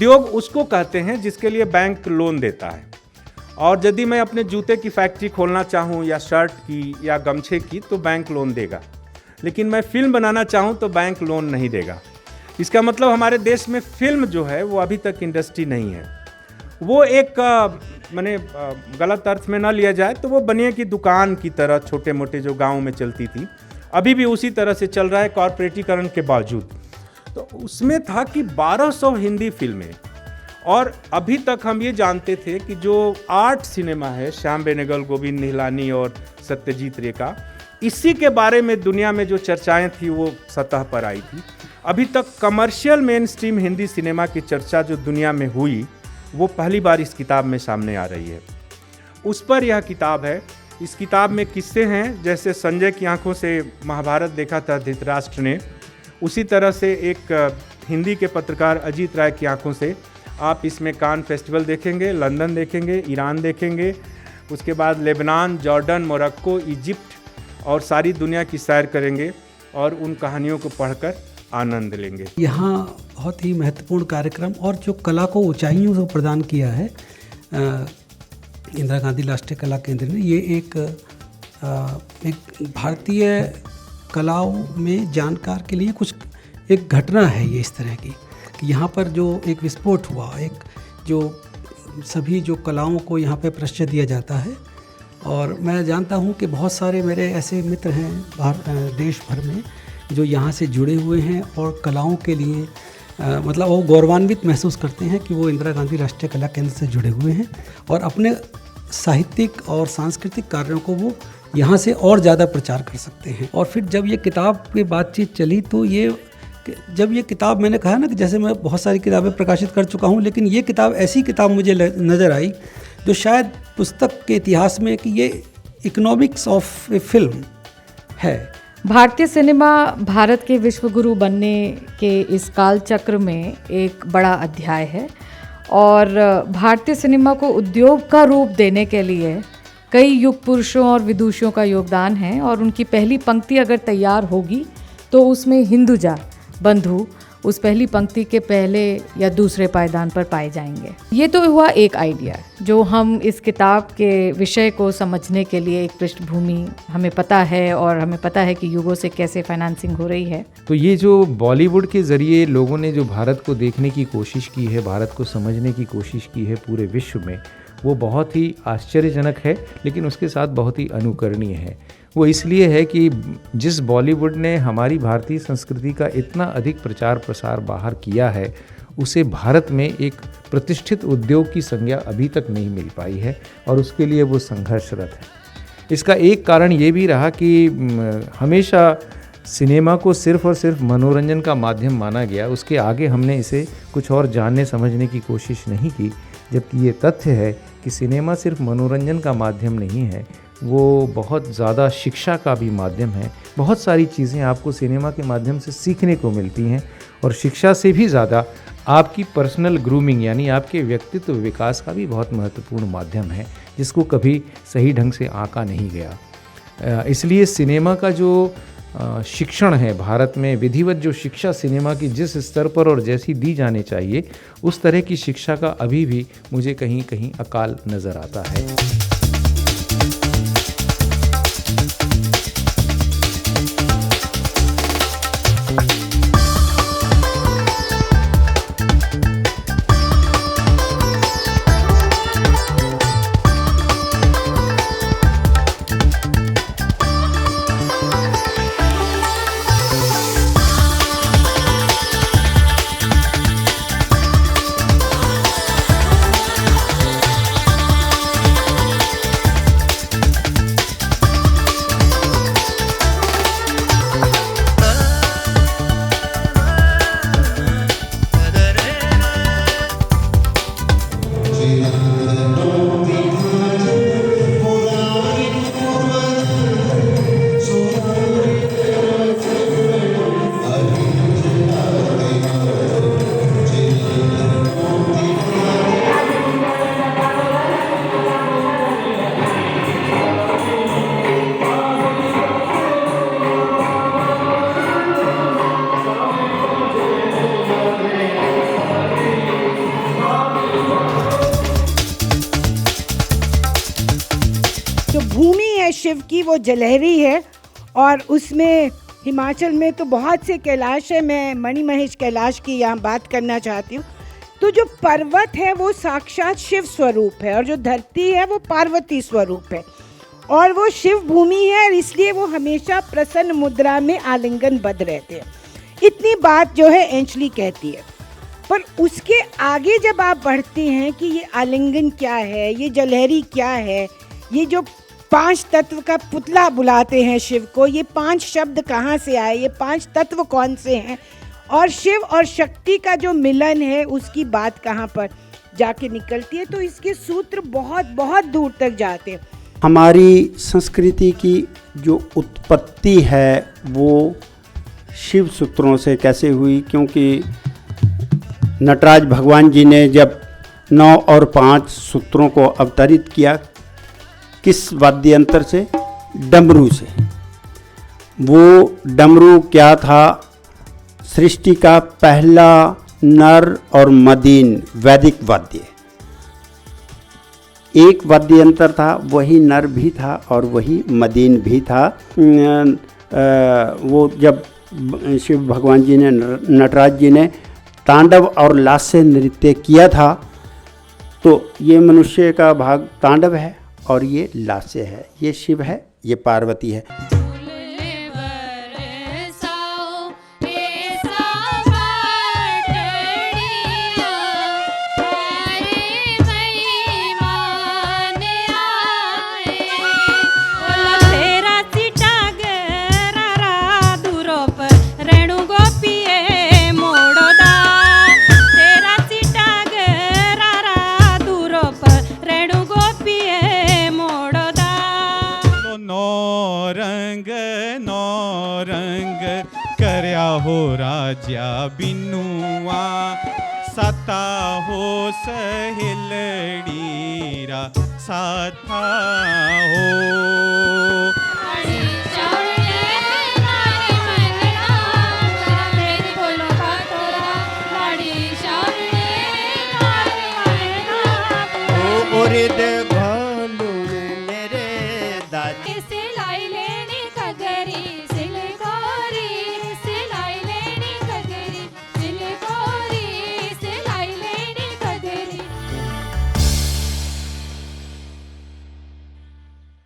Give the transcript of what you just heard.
उद्योग उसको कहते हैं जिसके लिए बैंक लोन देता है। और यदि मैं अपने जूते की फैक्ट्री खोलना चाहूँ या शर्ट की या गमछे की तो बैंक लोन देगा, लेकिन मैं फिल्म बनाना चाहूँ तो बैंक लोन नहीं देगा। इसका मतलब हमारे देश में फिल्म जो है वो अभी तक इंडस्ट्री नहीं है। वो एक माने गलत अर्थ में ना लिया जाए तो वो बनिए की दुकान की तरह छोटे मोटे जो गाँव में चलती थी, अभी भी उसी तरह से चल रहा है कॉर्पोरेटीकरण के बावजूद। तो उसमें था कि 1200 हिंदी फिल्में, और अभी तक हम ये जानते थे कि जो आर्ट सिनेमा है, श्याम बेनेगल, गोविंद निहलानी और सत्यजीत रे का, इसी के बारे में दुनिया में जो चर्चाएं थी वो सतह पर आई थी। अभी तक commercial main stream Hindi cinema की चर्चा जो दुनिया में हुई वो पहली बार इस किताब में सामने आ रही है। उस पर यह किताब है। इस किताब में किस्से हैं, जैसे संजय की आंखों से महाभारत देखा था धृतराष्ट्र ने, उसी तरह से एक हिंदी के पत्रकार अजीत राय की आंखों से आप इसमें कान फेस्टिवल देखेंगे, लंदन देखेंगे, ईरान देखेंगे, उसके बाद लेबनान, जॉर्डन, मोरक्को, इजिप्ट और सारी दुनिया की सैर करेंगे और उन कहानियों को पढ़कर आनंद लेंगे। यहाँ बहुत ही महत्वपूर्ण कार्यक्रम और जो कला को ऊंचाइयों को प्रदान किया है इंदिरा गांधी राष्ट्रीय कला केंद्र ने, ये एक भारतीय कलाओं में जानकार के लिए कुछ एक घटना है ये इस तरह की कि यहाँ पर जो एक विस्फोट हुआ, एक जो सभी जो कलाओं को यहाँ पे परिचय दिया जाता है। और मैं जानता हूँ कि बहुत सारे मेरे ऐसे मित्र हैं देश भर में जो यहाँ से जुड़े हुए हैं और कलाओं के लिए मतलब वो गौरवान्वित महसूस करते हैं कि वो इंदिरा गांधी राष्ट्रीय कला केंद्र से जुड़े हुए हैं और अपने साहित्यिक और सांस्कृतिक कार्यों को वो यहाँ से और ज़्यादा प्रचार कर सकते हैं। और फिर जब ये किताब की बातचीत चली तो जब ये किताब, मैंने कहा ना कि जैसे मैं बहुत सारी किताबें प्रकाशित कर चुका हूँ, लेकिन ये किताब ऐसी किताब मुझे नज़र आई जो शायद पुस्तक के इतिहास में कि ये इकोनॉमिक्स ऑफ ए फिल्म है। भारतीय सिनेमा भारत के विश्वगुरु बनने के इस काल चक्र में एक बड़ा अध्याय है और भारतीय सिनेमा को उद्योग का रूप देने के लिए कई युग पुरुषों और विदुषियों का योगदान है और उनकी पहली पंक्ति अगर तैयार होगी तो उसमें हिंदुजा बंधु उस पहली पंक्ति के पहले या दूसरे पायदान पर पाए जाएंगे। ये तो हुआ एक आइडिया जो हम इस किताब के विषय को समझने के लिए एक पृष्ठभूमि हमें पता है और हमें पता है कि युगों से कैसे फाइनेंसिंग हो रही है। तो ये जो बॉलीवुड के ज़रिए लोगों ने जो भारत को देखने की कोशिश की है, भारत को समझने की कोशिश की है पूरे विश्व में, वो बहुत ही आश्चर्यजनक है, लेकिन उसके साथ बहुत ही अनुकरणीय है। वो इसलिए है कि जिस बॉलीवुड ने हमारी भारतीय संस्कृति का इतना अधिक प्रचार प्रसार बाहर किया है, उसे भारत में एक प्रतिष्ठित उद्योग की संज्ञा अभी तक नहीं मिल पाई है और उसके लिए वो संघर्षरत है। इसका एक कारण ये भी रहा कि हमेशा सिनेमा को सिर्फ और सिर्फ मनोरंजन का माध्यम माना गया, उसके आगे हमने इसे कुछ और जानने समझने की कोशिश नहीं की, जबकि ये तथ्य है कि सिनेमा सिर्फ मनोरंजन का माध्यम नहीं है, वो बहुत ज़्यादा शिक्षा का भी माध्यम है। बहुत सारी चीज़ें आपको सिनेमा के माध्यम से सीखने को मिलती हैं और शिक्षा से भी ज़्यादा आपकी पर्सनल ग्रूमिंग यानी आपके व्यक्तित्व विकास का भी बहुत महत्वपूर्ण माध्यम है, जिसको कभी सही ढंग से आंका नहीं गया। इसलिए सिनेमा का जो शिक्षण है भारत में, विधिवत जो शिक्षा सिनेमा की जिस स्तर पर और जैसी दी जानी चाहिए, उस तरह की शिक्षा का अभी भी मुझे कहीं कहीं अकाल नज़र आता है। शिव की वो जलहरी है और उसमें हिमाचल में तो बहुत से कैलाश है। मैं मणिमहेश कैलाश की यहाँ बात करना चाहती हूँ। तो जो पर्वत है वो साक्षात शिव स्वरूप है और जो धरती है वो पार्वती स्वरूप है और वो शिव भूमि है और इसलिए वो हमेशा प्रसन्न मुद्रा में आलिंगनबद्ध रहते हैं। इतनी बात जो है एंचली कहती है। पर उसके आगे जब आप बढ़ते हैं कि ये आलिंगन क्या है, ये जलहरी क्या है, ये जो 5 तत्व का पुतला बुलाते हैं शिव को, ये 5 शब्द कहाँ से आए, ये 5 तत्व कौन से हैं और शिव और शक्ति का जो मिलन है उसकी बात कहाँ पर जाके निकलती है। तो इसके सूत्र बहुत बहुत दूर तक जाते हैं। हमारी संस्कृति की जो उत्पत्ति है वो शिव सूत्रों से कैसे हुई, क्योंकि नटराज भगवान जी ने जब 9 और 5 सूत्रों को अवतरित किया, किस वाद्य यंत्र से? डमरू से। वो डमरू क्या था? सृष्टि का पहला नर और मदीन वैदिक वाद्य। एक वाद्य यंत्र था, वही नर भी था और वही मदीन भी था। वो जब शिव भगवान जी ने, नटराज जी ने तांडव और लास्य नृत्य किया था, तो ये मनुष्य का भाग तांडव है और ये लास्य है। ये शिव है, ये पार्वती है। हो राजा बिनुआ सता हो सहेलड़ीरा साथा हो। और